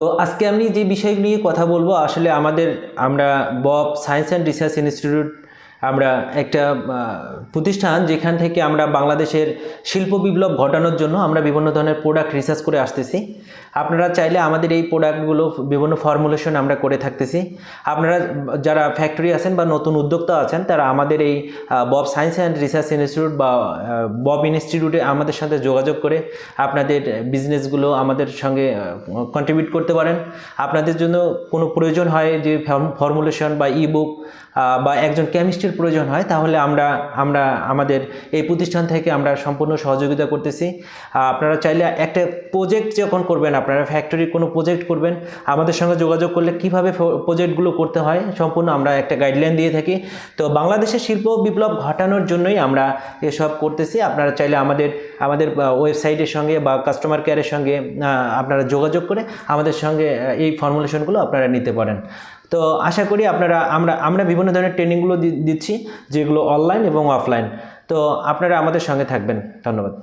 তো আজকে আমি যে বিষয় নিয়ে কথা বলবো আসলে আমরা Bob science and research institute আমরা একটা প্রতিষ্ঠান যেখান থেকে আমরা বাংলাদেশের শিল্প বিপ্লব ঘটানোর জন্য আমরা বিভিন্ন ধরনের প্রোডাক্ট রিসার্চ করে আসতেছি। আপনারা চাইলে আমাদের এই প্রোডাক্টগুলো বিভিন্ন ফর্মুলেশন আমরা করে থাকতেছি। আপনারা যারা ফ্যাক্টরি আছেন বা নতুন উদ্যোক্তা আছেন তারা আমাদের এই Bob science and research institute বা বব ইনস্টিটিউটে আমাদের সাথে যোগাযোগ করে আপনাদের বিজনেসগুলো আমাদের সঙ্গে কন্ট্রিবিউট করতে পারেন। আপনাদের জন্য কোনো প্রয়োজন হয় যে ফর্মুলেশন বা ইবুক বা একজন কেমিস্টের প্রয়োজন হয়, তাহলে আমরা আমাদের এই প্রতিষ্ঠান থেকে আমরা সম্পূর্ণ সহযোগিতা করতেছি। আপনারা চাইলে একটা প্রজেক্ট যখন করবেন, আপনারা ফ্যাক্টরির কোনো প্রজেক্ট করবেন, আমাদের সঙ্গে যোগাযোগ করলে কিভাবে প্রজেক্টগুলো করতে হয় সম্পূর্ণ আমরা একটা গাইডলাইন দিয়ে থাকি। তো বাংলাদেশের শিল্প বিপ্লব ঘটানোর জন্যই আমরা এসব করতেছি। আপনারা চাইলে আমাদের ওয়েবসাইটের সঙ্গে বা কাস্টমার কেয়ারের সঙ্গে আপনারা যোগাযোগ করে আমাদের সঙ্গে এই ফর্মুলেশনগুলো আপনারা নিতে পারেন। তো আশা করি আমরা বিভিন্ন ধরনের ট্রেনিংগুলো দিচ্ছি, যেগুলো অনলাইন এবং অফলাইন। তো আপনারা আমাদের সঙ্গে থাকবেন। ধন্যবাদ।